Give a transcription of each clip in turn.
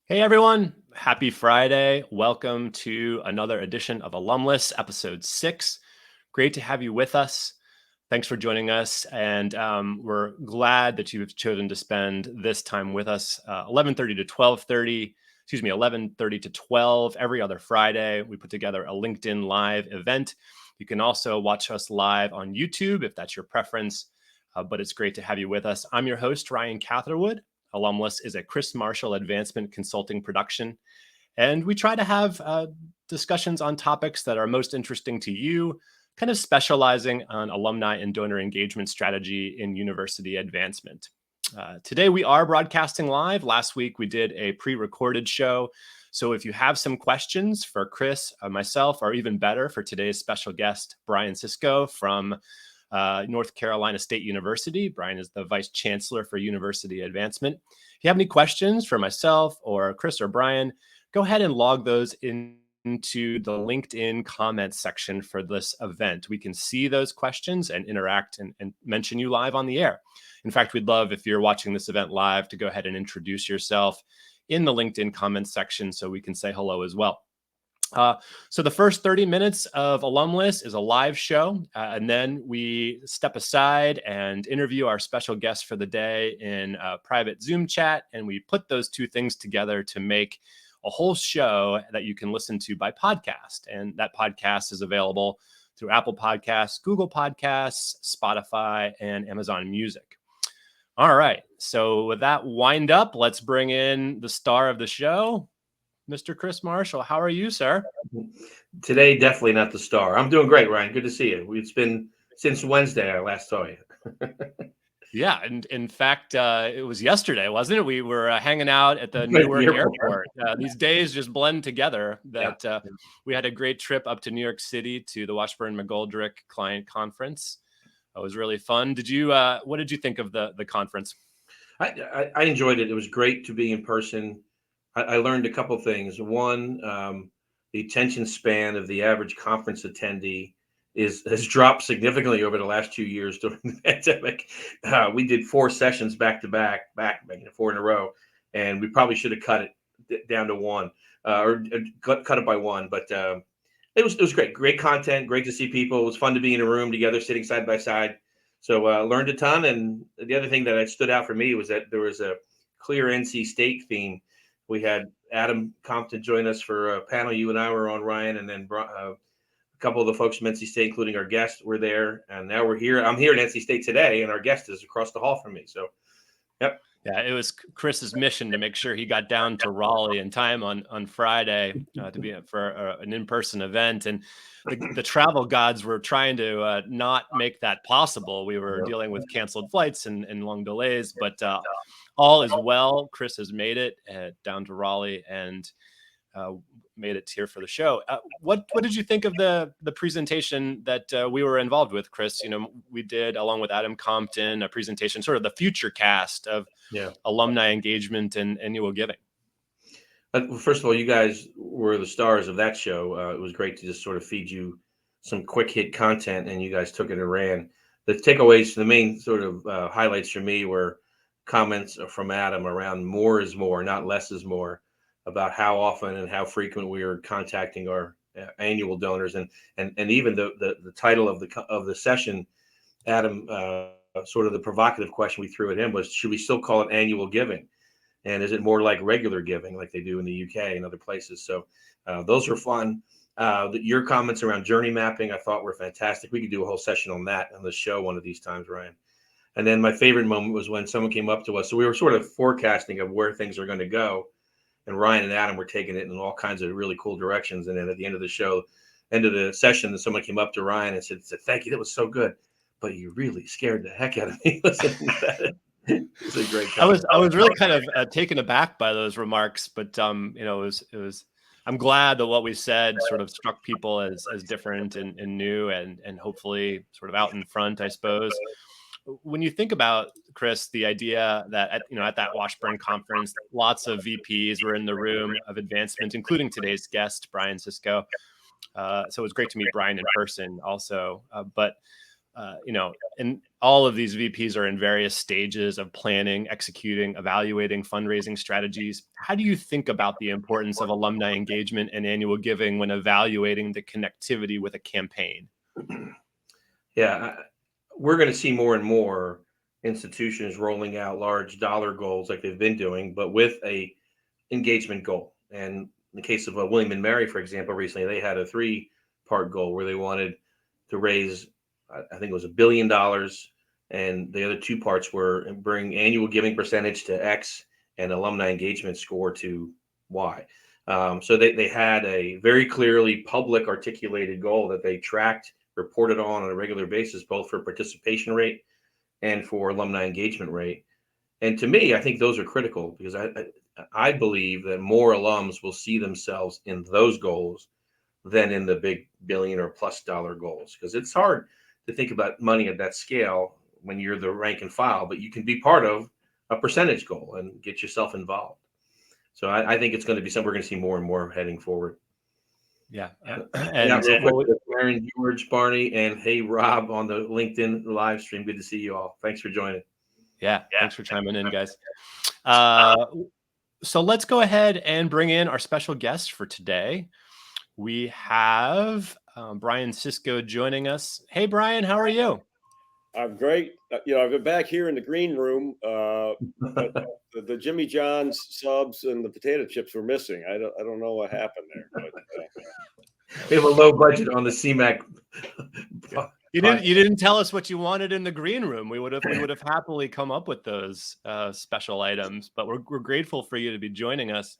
Hey everyone, happy Friday. Welcome to another edition of Alumless, episode 6. Great to have you with us. Thanks for joining us. And we're glad that you've chosen to spend this time with us, 11:30 to 12:30, 11:30 to 12 every other Friday. We put together a LinkedIn Live event. You can also watch us live on YouTube if that's your preference. But it's great to have you with us. I'm your host, Ryan Catherwood. Alumless is a Chris Marshall Advancement Consulting production, and we try to have discussions on topics that are most interesting to you, kind of specializing on alumni and donor engagement strategy in university advancement. Today, we are broadcasting live. Last week, we did a pre-recorded show. So if you have some questions for Chris, myself, or even better, for today's special guest, Brian Sischo from North Carolina State University. Brian is the Vice Chancellor for University Advancement. If you have any questions for myself or Chris or Brian, go ahead and log those into the LinkedIn comments section for this event. We can see those questions and interact and mention you live on the air. In fact, we'd love, if you're watching this event live, to go ahead and introduce yourself in the LinkedIn comments section so we can say hello as well. So the first 30 minutes of Alumless is a live show, and then we step aside and interview our special guest for the day in a private Zoom chat, and we put those two things together to make a whole show that you can listen to by podcast. And that podcast is available through Apple Podcasts, Google Podcasts, Spotify, and Amazon Music. All right, so with that wind up, let's bring in the star of the show, Mr. Chris Marshall. How are you, sir? Today, definitely not the star. I'm doing great, Ryan. Good to see you. It's been since Wednesday I last saw you. Yeah, and in fact, it was yesterday, wasn't it? We were hanging out at the Newark airport. These days just blend together. We had a great trip up to New York City to the Washburn McGoldrick Client Conference. It was really fun. What did you think of the conference? I enjoyed it. It was great to be in person. I learned a couple things. One, the attention span of the average conference attendee has dropped significantly over the last 2 years during the pandemic. We did 4 sessions back to back, 4 in a row, and we probably should have cut it down to 1 or cut it by 1. But it was great. Great content. Great to see people. It was fun to be in a room together, sitting side by side. So learned a ton. And the other thing that stood out for me was that there was a clear NC State theme. We had Adam Compton join us for a panel. You and I were on, Ryan, and then a couple of the folks from NC State, including our guest, were there. And now we're here. I'm here at NC State today, and our guest is across the hall from me. So, yep. Yeah, it was Chris's mission to make sure he got down to Raleigh in time on Friday to be for an in-person event. And the travel gods were trying to not make that possible. We were dealing with canceled flights and long delays, but all is well. Chris has made it down to Raleigh and made it here for the show. What did you think of the presentation that we were involved with, Chris? You know, we did, along with Adam Compton, a presentation, sort of the future cast of alumni engagement and annual giving. First of all, you guys were the stars of that show. It was great to just sort of feed you some quick hit content, and you guys took it and ran. The takeaways, the main sort of highlights for me were comments from Adam around more is more, not less is more, about how often and how frequent we are contacting our annual donors, and even the title of the session, Adam, sort of the provocative question we threw at him was, should we still call it annual giving, and is it more like regular giving like they do in the UK and other places? So those were fun. Your comments around journey mapping I thought were fantastic. We could do a whole session on that on the show one of these times, Ryan. And then my favorite moment was when someone came up to us. So we were sort of forecasting of where things are going to go. And Ryan and Adam were taking it in all kinds of really cool directions. And then at the end of the session, someone came up to Ryan and said, "Thank you, that was so good, but you really scared the heck out of me listening to that." It was a great comment. I was really kind of taken aback by those remarks, but it was. I'm glad that what we said sort of struck people as different and new and hopefully sort of out in front, I suppose. When you think about, Chris, the idea that at that Washburn conference, lots of VPs were in the room of advancement, including today's guest, Brian Sischo. So it was great to meet Brian in person also. But and all of these VPs are in various stages of planning, executing, evaluating fundraising strategies. How do you think about the importance of alumni engagement and annual giving when evaluating the connectivity with a campaign? Yeah, we're going to see more and more institutions rolling out large dollar goals like they've been doing, but with a engagement goal. And in the case of William and Mary, for example, recently they had a 3-part goal where they wanted to raise, I think it was $1 billion, and the other 2 parts were bring annual giving percentage to X and alumni engagement score to Y. So they had a very clearly public articulated goal that they tracked, reported on a regular basis, both for participation rate and for alumni engagement rate. And to me, I think those are critical because I believe that more alums will see themselves in those goals than in the big billion or plus dollar goals, because it's hard to think about money at that scale when you're the rank and file, but you can be part of a percentage goal and get yourself involved. So I think it's going to be something we're going to see more and more heading forward. Yeah. And real quick, Aaron, George, Barney, and hey, Rob on the LinkedIn live stream. Good to see you all. Thanks for joining. Yeah. Thanks for chiming in, guys. So let's go ahead and bring in our special guest for today. We have Brian Sischo joining us. Hey, Brian, how are you? I'm great. I've been back here in the green room, but the Jimmy John's subs and the potato chips were missing. I don't know what happened there. But, we have a low budget on the CMAC. You didn't tell us what you wanted in the green room. We would have happily come up with those special items, but we're grateful for you to be joining us.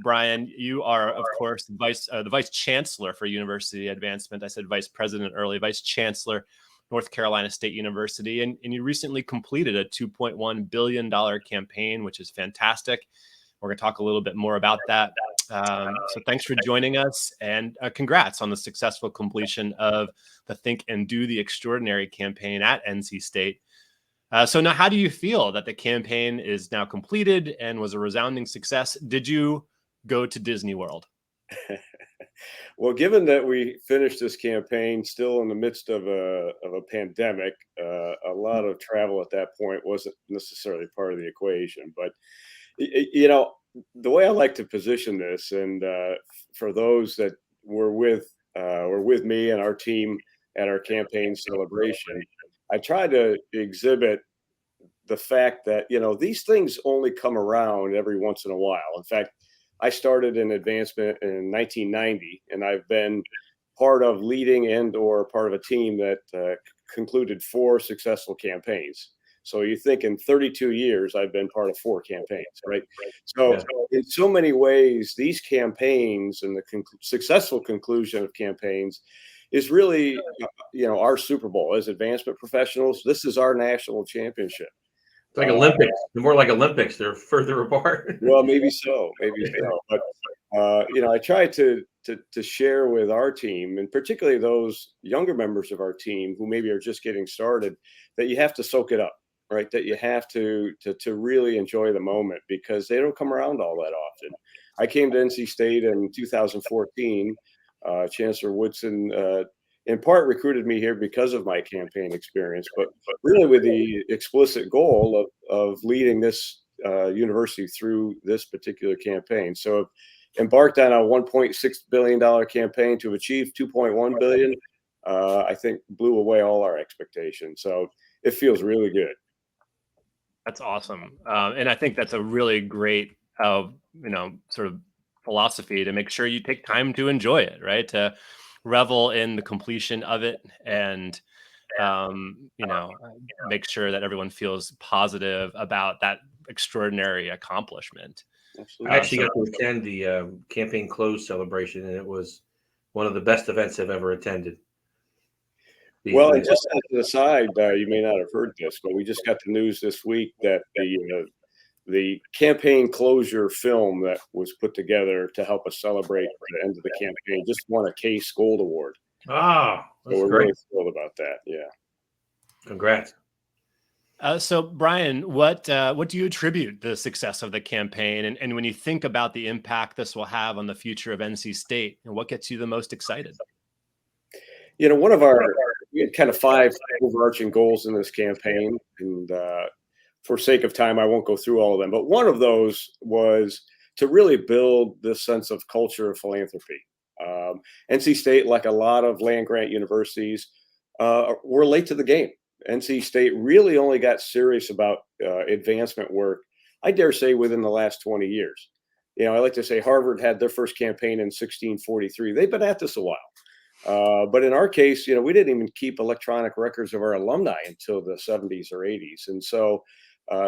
Brian, you are, of course, the Vice Chancellor for University Advancement. I said Vice President early, Vice Chancellor, North Carolina State University. And you recently completed a $2.1 billion campaign, which is fantastic. We're going to talk a little bit more about that. So thanks for joining us, and congrats on the successful completion of the Think and Do the Extraordinary campaign at NC State. So now, how do you feel that the campaign is now completed and was a resounding success? Did you go to Disney World? Well, given that we finished this campaign still in the midst of a pandemic, a lot of travel at that point wasn't necessarily part of the equation. But the way I like to position this, and for those that were with me and our team at our campaign celebration, I try to exhibit the fact that, these things only come around every once in a while. In fact, I started in advancement in 1990, and I've been part of leading and or part of a team that concluded 4 successful campaigns. So you think in 32 years, I've been part of 4 campaigns, right? So in so many ways, these campaigns and the successful conclusion of campaigns is really, our Super Bowl as advancement professionals. This is our national championship. It's like Olympics. They're more like Olympics. They're further apart. Well, maybe so. But I try to share with our team, and particularly those younger members of our team who maybe are just getting started, that you have to soak it up, right? That you have to really enjoy the moment, because they don't come around all that often. I came to NC State in 2014. Chancellor Woodson, in part, recruited me here because of my campaign experience, but really with the explicit goal of leading this university through this particular campaign. So embarked on a $1.6 billion campaign to achieve $2.1 billion, I think blew away all our expectations. So it feels really good. That's awesome. And I think that's a really great, sort of philosophy to make sure you take time to enjoy it, right? To revel in the completion of it, and make sure that everyone feels positive about that extraordinary accomplishment. I actually got to attend the campaign close celebration, and it was one of the best events I've ever attended. Well, and just as an aside, you may not have heard this, but we just got the news this week that the campaign closure film that was put together to help us celebrate the end of the campaign just won a Case Gold Award. So we're really thrilled about that. Yeah. Congrats. So Brian, what do you attribute the success of the campaign? And when you think about the impact this will have on the future of NC State, and what gets you the most excited? One of our we had kind of 5 overarching goals in this campaign, and for sake of time, I won't go through all of them. But one of those was to really build this sense of culture of philanthropy. NC State, like a lot of land grant universities, were late to the game. NC State really only got serious about advancement work, I dare say, within the last 20 years. You know, I like to say Harvard had their first campaign in 1643. They've been at this a while. But in our case, you know, we didn't even keep electronic records of our alumni until the 70s or 80s. And so,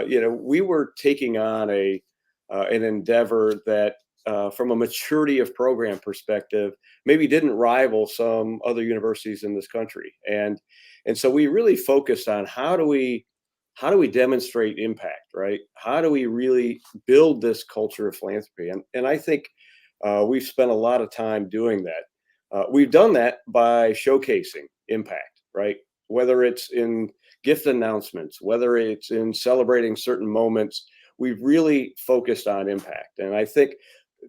you know, we were taking on an endeavor that, from a maturity of program perspective, maybe didn't rival some other universities in this country. And so we really focused on how do we demonstrate impact, right? How do we really build this culture of philanthropy? And I think we've spent a lot of time doing that. We've done that by showcasing impact, right? Whether it's in gift announcements, whether it's in celebrating certain moments, we've really focused on impact. And I think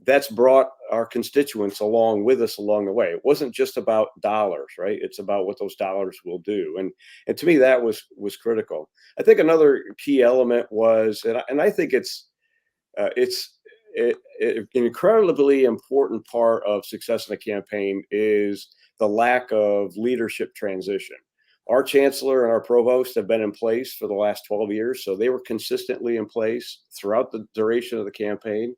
that's brought our constituents along with us along the way. It wasn't just about dollars, right? It's about what those dollars will do. And to me, that was critical. I think another key element was, and I think it's an incredibly important part of success in a campaign is the lack of leadership transition. Our chancellor and our provost have been in place for the last 12 years, so they were consistently in place throughout the duration of the campaign.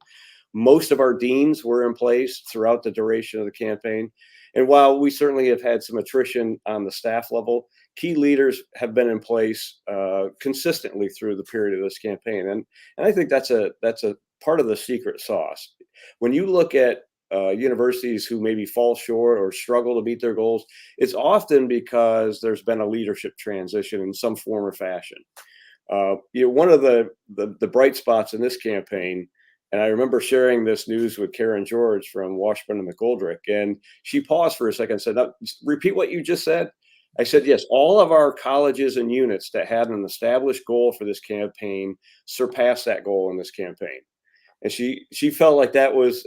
Most of our deans were in place throughout the duration of the campaign. And while we certainly have had some attrition on the staff level, key leaders have been in place consistently through the period of this campaign. And I think that's a part of the secret sauce. When you look at universities who maybe fall short or struggle to meet their goals, it's often because there's been a leadership transition in some form or fashion. You know, one of the bright spots in this campaign, and I remember sharing this news with Karen George from Washburn and McGoldrick, and she paused for a second and said, "Now, repeat what you just said." I said, "Yes, all of our colleges and units that had an established goal for this campaign surpassed that goal in this campaign." And she felt like that was,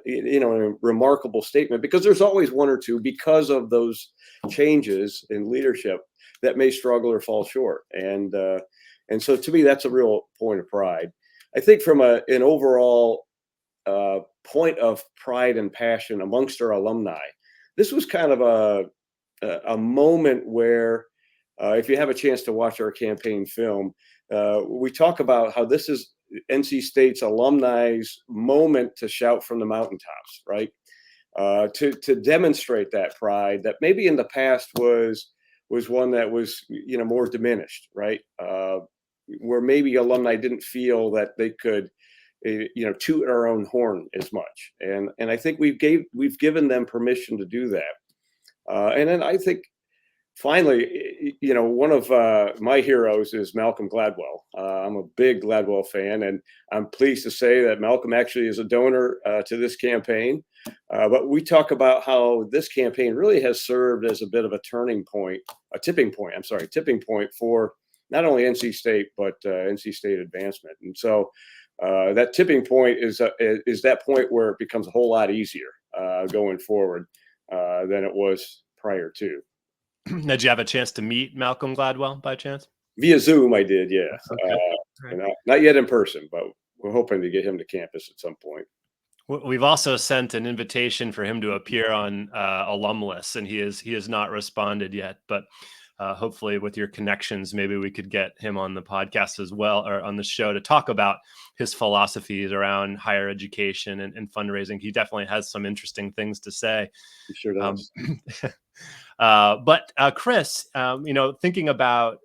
you know, a remarkable statement, because there's always one or two, because of those changes in leadership, that may struggle or fall short. And so to me, that's a real point of pride. I think from an overall point of pride and passion amongst our alumni, this was kind of a moment where, if you have a chance to watch our campaign film, we talk about how this is NC State's alumni's moment to shout from the mountaintops, right? To demonstrate that pride that maybe in the past was one that was, you know, more diminished, right? Where maybe alumni didn't feel that they could, you know, toot our own horn as much. And I think we've given them permission to do that. And then I think finally, you know, one of my heroes is Malcolm Gladwell. I'm a big Gladwell fan, and I'm pleased to say that Malcolm actually is a donor to this campaign. But we talk about how this campaign really has served as a bit of a tipping point for not only NC State, but NC State advancement. And so that tipping point is that point where it becomes a whole lot easier going forward than it was prior to. Did you have a chance to meet Malcolm Gladwell by chance? Via Zoom, I did, yeah. Okay. Not yet in person, but we're hoping to get him to campus at some point. We've also sent an invitation for him to appear on Alumless, and he has not responded yet. But hopefully, with your connections, maybe we could get him on the podcast as well, or on the show, to talk about his philosophies around higher education and fundraising. He definitely has some interesting things to say. He sure does. But Chris, you know, thinking about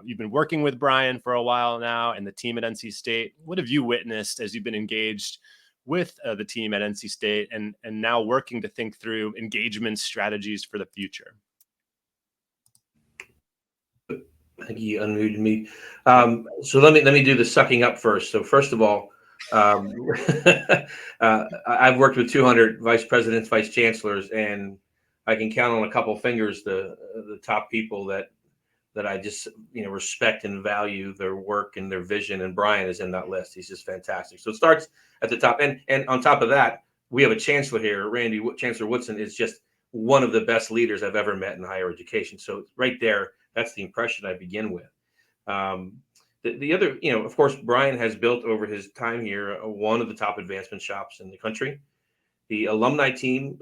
you've been working with Brian for a while now and the team at NC State. What have you witnessed as you've been engaged with the team at NC State and now working to think through engagement strategies for the future? I think you unmuted me. So let me do the sucking up first. So first of all, I've worked with 200 vice presidents, vice chancellors, and I can count on a couple fingers the top people that I just, you know, respect and value their work and their vision. And Brian is in that list. He's just fantastic. So it starts at the top, and on top of that, we have a chancellor here, Chancellor Woodson is just one of the best leaders I've ever met in higher education. So right there, that's the impression I begin with. Um, the other, of course, Brian has built over his time here one of the top advancement shops in the country. The alumni team,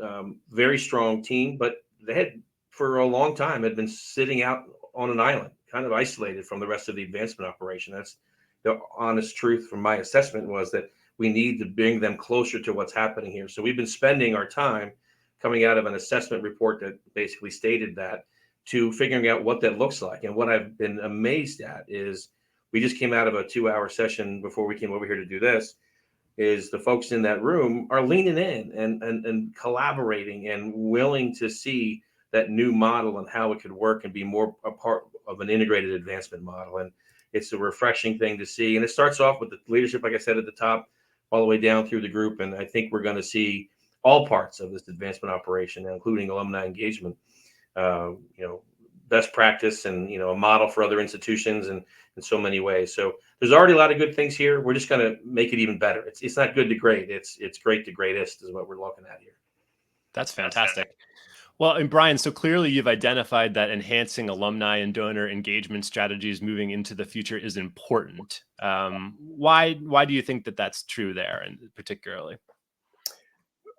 very strong team, but they had for a long time had been sitting out on an island, kind of isolated from the rest of the advancement operation. That's the honest truth from my assessment, was that we need to bring them closer to what's happening here. So we've been spending our time coming out of an assessment report that basically stated that, to figuring out what that looks like. And what I've been amazed at is we just came out of a 2-hour session before we came over here to do this, is the folks in that room are leaning in and collaborating and willing to see that new model and how it could work and be more a part of an integrated advancement model. And it's a refreshing thing to see. And it starts off with the leadership, like I said, at the top, all the way down through the group. And I think we're going to see all parts of this advancement operation, including alumni engagement, best practice and, a model for other institutions and in so many ways. So there's already a lot of good things here. We're just going to make it even better. It's not good to great. It's great to greatest is what we're looking at here. That's fantastic. Well, and Brian, so clearly you've identified that enhancing alumni and donor engagement strategies moving into the future is important. Why do you think that that's true there, and particularly?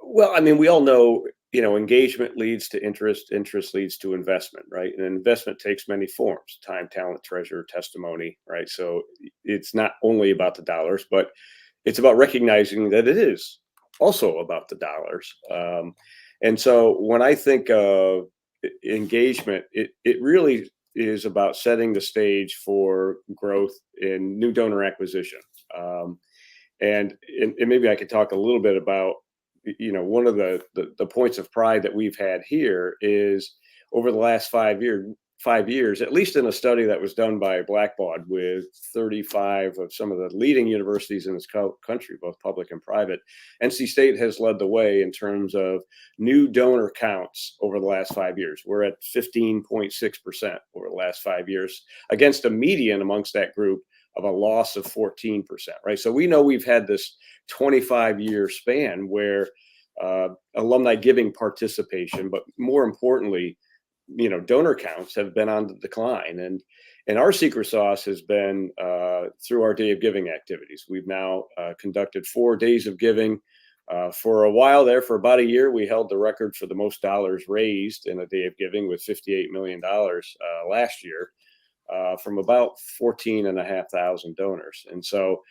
Well, I mean, we all know, engagement leads to interest, interest leads to investment, right? And investment takes many forms: time, talent, treasure, testimony, right? So it's not only about the dollars, but it's about recognizing that it is also about the dollars. And so when I think of engagement, it really is about setting the stage for growth in new donor acquisition. And maybe I could talk a little bit about, one of the points of pride that we've had here is over the last 5 years, at least in a study that was done by Blackbaud with 35 of some of the leading universities in this country, both public and private, NC State has led the way in terms of new donor counts over the last 5 years. We're at 15.6% over the last 5 years, against a median amongst that group of a loss of 14%, right? So we know we've had this 25-year span where alumni giving participation, but more importantly, donor counts have been on the decline. And our secret sauce has been through our Day of Giving activities. We've now conducted 4 days of giving. For a while there, for about a year, we held the record for the most dollars raised in a Day of Giving with $58 million last year. From about 14,500 donors. And so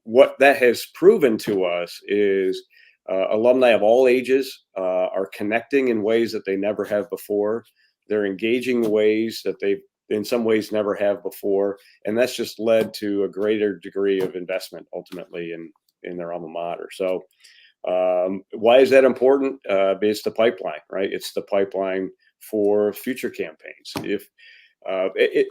what that has proven to us is alumni of all ages are connecting in ways that they never have before. They're engaging in ways that they, in some ways, never have before. And that's just led to a greater degree of investment ultimately in their alma mater. So why is that important? It's the pipeline, right? It's the pipeline for future campaigns.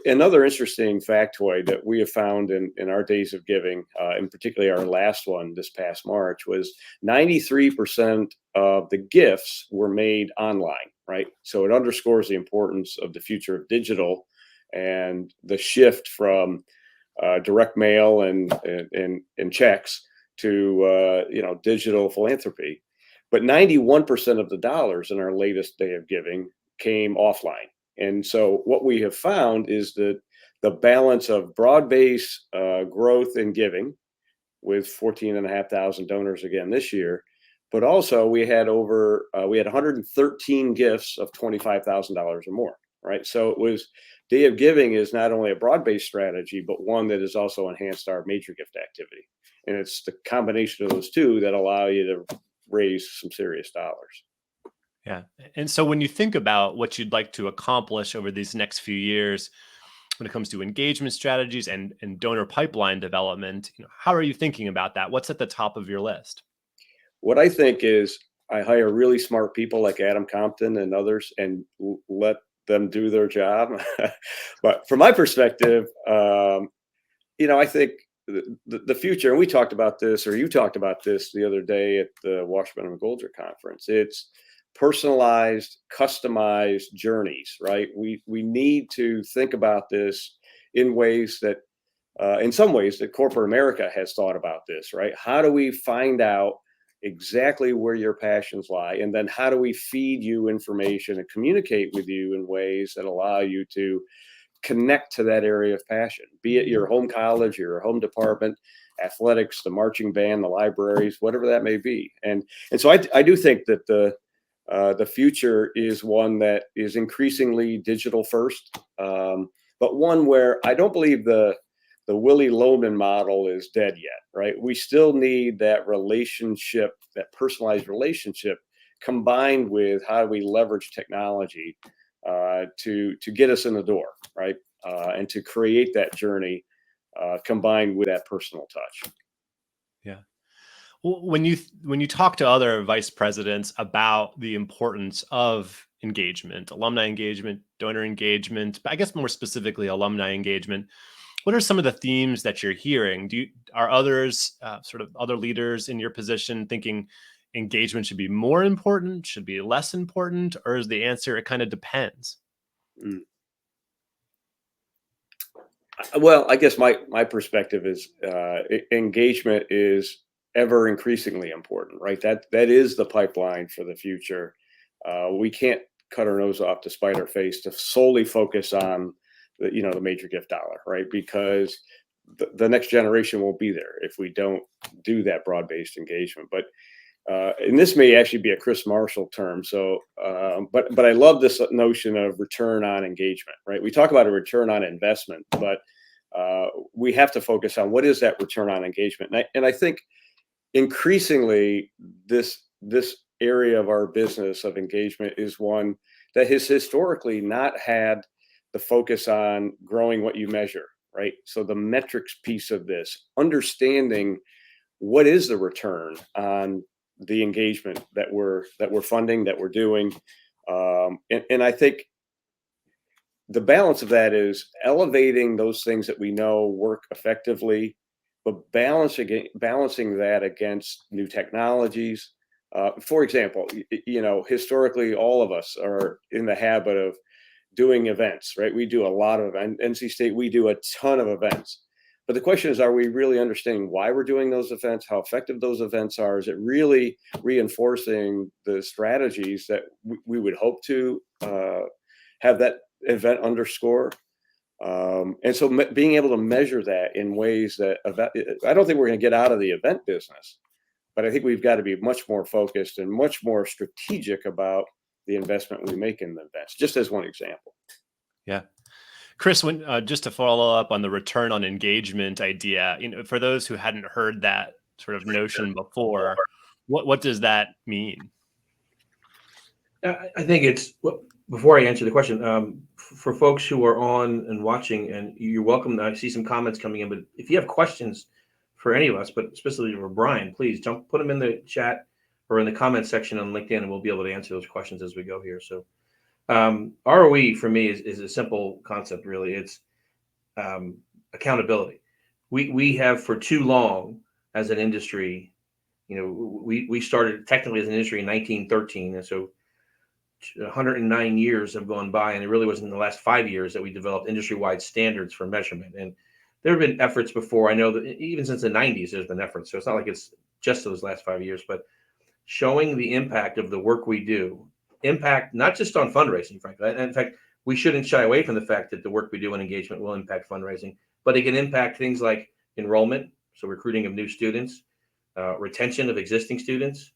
Another interesting factoid that we have found in our Days of Giving, and particularly our last one this past March, was 93% of the gifts were made online, right? So it underscores the importance of the future of digital and the shift from direct mail and checks to digital philanthropy. But 91% of the dollars in our latest Day of Giving came offline. And so what we have found is that the balance of broad-based growth in giving, with 14,500 donors again this year, but also we had 113 gifts of $25,000 or more, right? So Day of Giving is not only a broad-based strategy, but one that has also enhanced our major gift activity. And it's the combination of those two that allow you to raise some serious dollars. Yeah. And so when you think about what you'd like to accomplish over these next few years, when it comes to engagement strategies and donor pipeline development, how are you thinking about that? What's at the top of your list? What I think is I hire really smart people like Adam Compton and others and let them do their job. But from my perspective, I think the future, and we talked about this, or you talked about this the other day at the Washburn and Goldger conference, it's personalized, customized journeys, right? We need to think about this in ways that, in some ways, that corporate America has thought about this, right? How do we find out exactly where your passions lie, and then how do we feed you information and communicate with you in ways that allow you to connect to that area of passion, be it your home college, your home department, athletics, the marching band, the libraries, whatever that may be. And so I do think that the future is one that is increasingly digital first, but one where I don't believe the Willie Loman model is dead yet, right? We still need that relationship, that personalized relationship, combined with how do we leverage technology to get us in the door, right? And to create that journey combined with that personal touch. Yeah. Well, when you talk to other vice presidents about the importance of engagement, alumni engagement, donor engagement, but I guess more specifically alumni engagement, what are some of the themes that you're hearing? Are others, sort of other leaders in your position, thinking engagement should be more important, should be less important, or is the answer it kind of depends? Mm. Well, I guess my perspective is engagement is ever increasingly important, right? That is the pipeline for the future. We can't cut our nose off to spite our face to solely focus on the major gift dollar, right? Because the next generation won't be there if we don't do that broad-based engagement. But and this may actually be a Chris Marshall term. So, but I love this notion of return on engagement, right? We talk about a return on investment, but we have to focus on what is that return on engagement. And I think increasingly this area of our business of engagement is one that has historically not had the focus on growing what you measure, right? So the metrics piece of this, understanding what is the return on the engagement that we're funding, that we're doing, and I think the balance of that is elevating those things that we know work effectively, but balancing that against new technologies. For example, historically, all of us are in the habit of doing events, right? We do a lot of NC State. We do a ton of events. But the question is, are we really understanding why we're doing those events, how effective those events are? Is it really reinforcing the strategies that we would hope to have that event underscore? And so being able to measure that in ways that I don't think we're going to get out of the event business, but I think we've got to be much more focused and much more strategic about the investment we make in the events, just as one example. Yeah. Chris, when just to follow up on the return on engagement idea, for those who hadn't heard that sort of notion before, what does that mean? I think it's, before I answer the question, for folks who are on and watching, and you're welcome. I see some comments coming in, but if you have questions for any of us, but especially for Brian, please put them in the chat or in the comment section on LinkedIn, and we'll be able to answer those questions as we go here. So ROE for me is a simple concept, really. It's accountability. We have for too long as an industry, we started technically as an industry in 1913. And so 109 years have gone by, and it really wasn't in the last 5 years that we developed industry-wide standards for measurement. And there have been efforts before. I know that even since the 90s, there's been efforts. So it's not like it's just those last 5 years, but showing the impact of the work we do, impact not just on fundraising, frankly. In fact, we shouldn't shy away from the fact that the work we do in engagement will impact fundraising, but it can impact things like enrollment, so recruiting of new students, retention of existing students,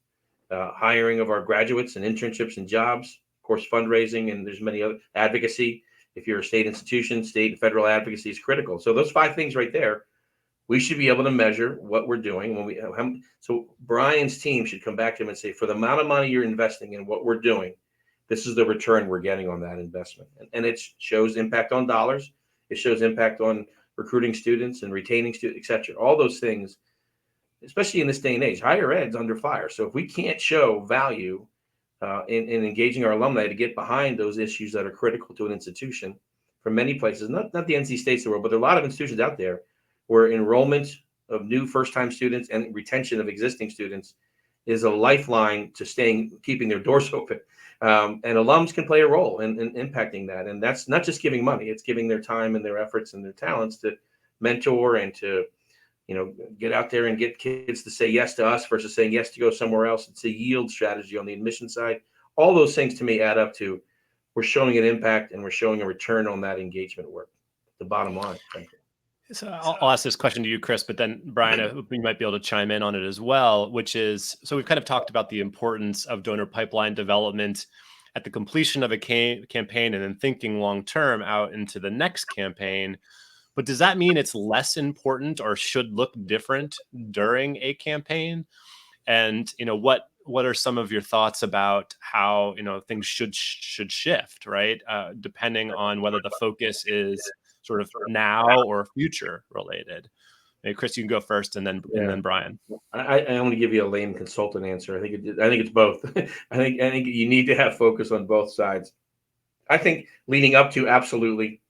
hiring of our graduates and internships and jobs, of course, fundraising, and there's many other, advocacy. If you're a state institution, state and federal advocacy is critical. So those 5 things right there, we should be able to measure what we're doing. So Brian's team should come back to him and say, for the amount of money you're investing in what we're doing, this is the return we're getting on that investment. And it shows impact on dollars. It shows impact on recruiting students and retaining students, et cetera. All those things, especially in this day and age, higher ed's under fire. So if we can't show value in engaging our alumni to get behind those issues that are critical to an institution from many places, not the NC States of the world, but there are a lot of institutions out there where enrollment of new first-time students and retention of existing students is a lifeline to keeping their doors open. And alums can play a role in impacting that. And that's not just giving money, it's giving their time and their efforts and their talents to mentor and to get out there and get kids to say yes to us versus saying yes to go somewhere else. It's a yield strategy on the admission side. All those things to me add up to we're showing an impact and we're showing a return on that engagement work. The bottom line, frankly. So I'll ask this question to you, Chris, but then Brian, I hope you might be able to chime in on it as well, which is, so we've kind of talked about the importance of donor pipeline development at the completion of a campaign and then thinking long-term out into the next campaign. But does that mean it's less important or should look different during a campaign? And, what are some of your thoughts about how, things should shift, right? Depending on whether the focus is sort of now or future related. Maybe Chris, you can go first, and then Brian. I want to give you a lame consultant answer. I think it's both. I think you need to have focus on both sides. I think leading up to, absolutely,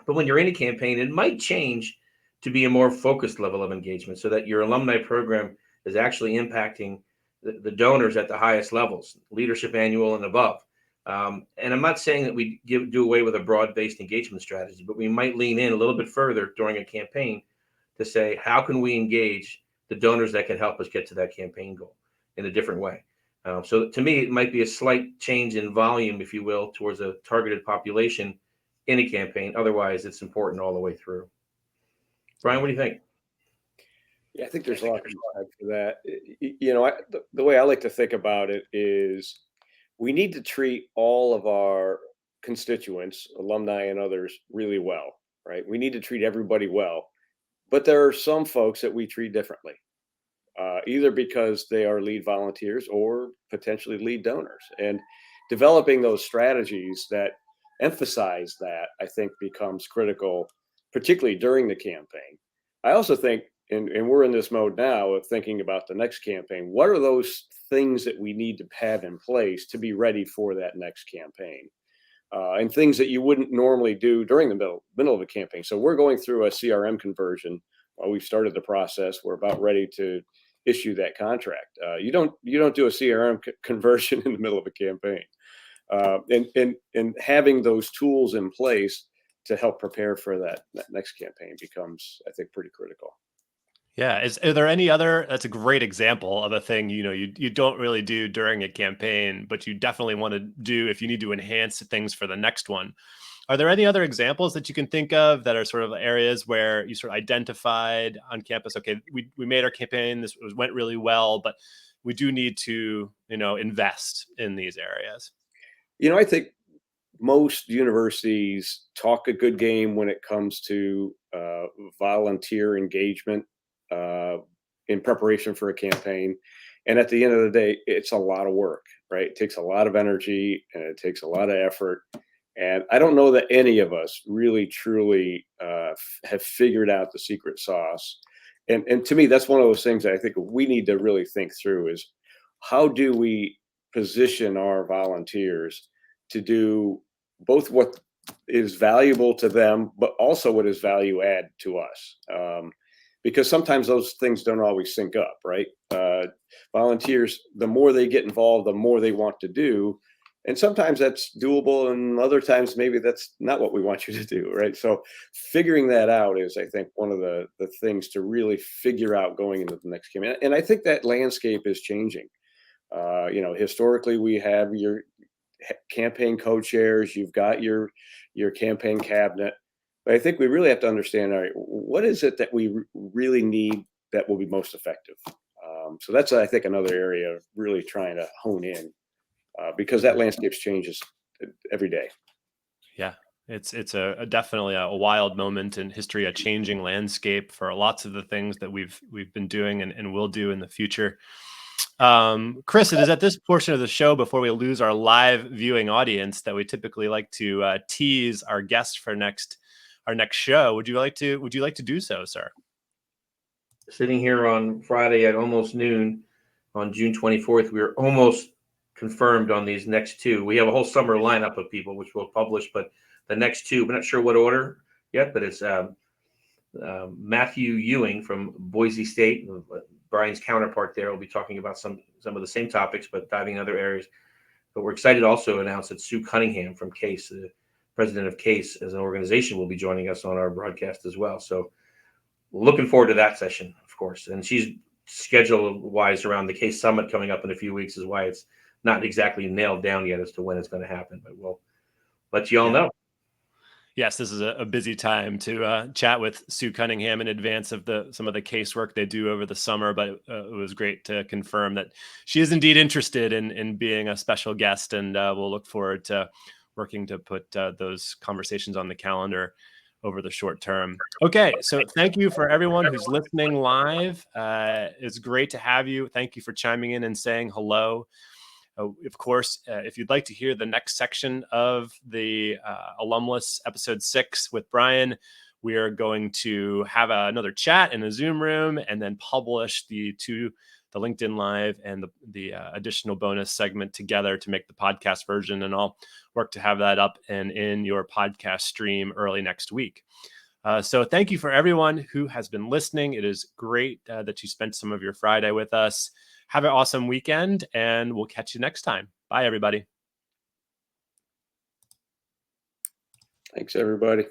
but when you're in a campaign, it might change to be a more focused level of engagement, so that your alumni program is actually impacting the donors at the highest levels, leadership annual and above. And I'm not saying that we do away with a broad-based engagement strategy, but we might lean in a little bit further during a campaign to say, how can we engage the donors that can help us get to that campaign goal in a different way? So to me, it might be a slight change in volume, if you will, towards a targeted population in a campaign. Otherwise, it's important all the way through. Brian, what do you think? Yeah, I think there's a lot to be said for that. The way I like to think about it is we need to treat all of our constituents, alumni and others, really well, right? We need to treat everybody well. But there are some folks that we treat differently, either because they are lead volunteers or potentially lead donors. And developing those strategies that emphasize that, I think, becomes critical, particularly during the campaign. I also think, and we're in this mode now of thinking about the next campaign, what are those things that we need to have in place to be ready for that next campaign? And things that you wouldn't normally do during the middle of a campaign. So we're going through a CRM conversion. We've started the process. We're about ready to issue that contract. You don't do a CRM conversion in the middle of a campaign. And having those tools in place to help prepare for that next campaign becomes, I think, pretty critical. Yeah. Are there any other, that's a great example of a thing, you don't really do during a campaign, but you definitely want to do if you need to enhance things for the next one. Are there any other examples that you can think of that are sort of areas where you sort of identified on campus, okay, we made our campaign, this went really well, but we do need to, invest in these areas? I think most universities talk a good game when it comes to volunteer engagement in preparation for a campaign. And at the end of the day, it's a lot of work, right? It takes a lot of energy and it takes a lot of effort. And I don't know that any of us really, truly have figured out the secret sauce. And to me, that's one of those things that I think we need to really think through is how do we position our volunteers to do both what is valuable to them, but also what is value add to us. Because sometimes those things don't always sync up, right? Volunteers, the more they get involved, the more they want to do. And sometimes that's doable, and other times maybe that's not what we want you to do, right? So figuring that out is, I think, one of the things to really figure out going into the next campaign. And I think that landscape is changing. Historically, we have your campaign co-chairs, you've got your campaign cabinet. But I think we really have to understand, all right, what is it that we really need that will be most effective? So that's, I think, another area of really trying to hone in because that landscape changes every day. Yeah, it's definitely a wild moment in history, a changing landscape for lots of the things that we've been doing and will do in the future. Chris, it is at this portion of the show before we lose our live viewing audience that we typically like to tease our guest for our next show. Would you like to do so, sir? Sitting here on Friday at almost noon on June 24th, we are almost confirmed on these next two. We have a whole summer lineup of people, which we'll publish, but the next two, we're not sure what order yet, but it's Matthew Ewing from Boise State. Brian's counterpart there will be talking about some of the same topics, but diving in other areas. But we're excited to also announce that Sue Cunningham from CASE, the president of CASE as an organization, will be joining us on our broadcast as well. So looking forward to that session, of course. And she's schedule-wise around the Case Summit coming up in a few weeks is why it's not exactly nailed down yet as to when it's going to happen. But we'll let you all know. Yes, this is a busy time to chat with Sue Cunningham in advance of some of the casework they do over the summer. But it was great to confirm that she is indeed interested in being a special guest, and we'll look forward to working to put those conversations on the calendar over the short term. Okay, so thank you for everyone who's listening live. It's great to have you. Thank you for chiming in and saying hello. Of course, if you'd like to hear the next section of the Alumless episode 6 with Brian, we are going to have another chat in a Zoom room and then publish the LinkedIn Live and the additional bonus segment together to make the podcast version. And I'll work to have that up and in your podcast stream early next week. So thank you for everyone who has been listening. It is great that you spent some of your Friday with us. Have an awesome weekend, and we'll catch you next time. Bye, everybody. Thanks, everybody.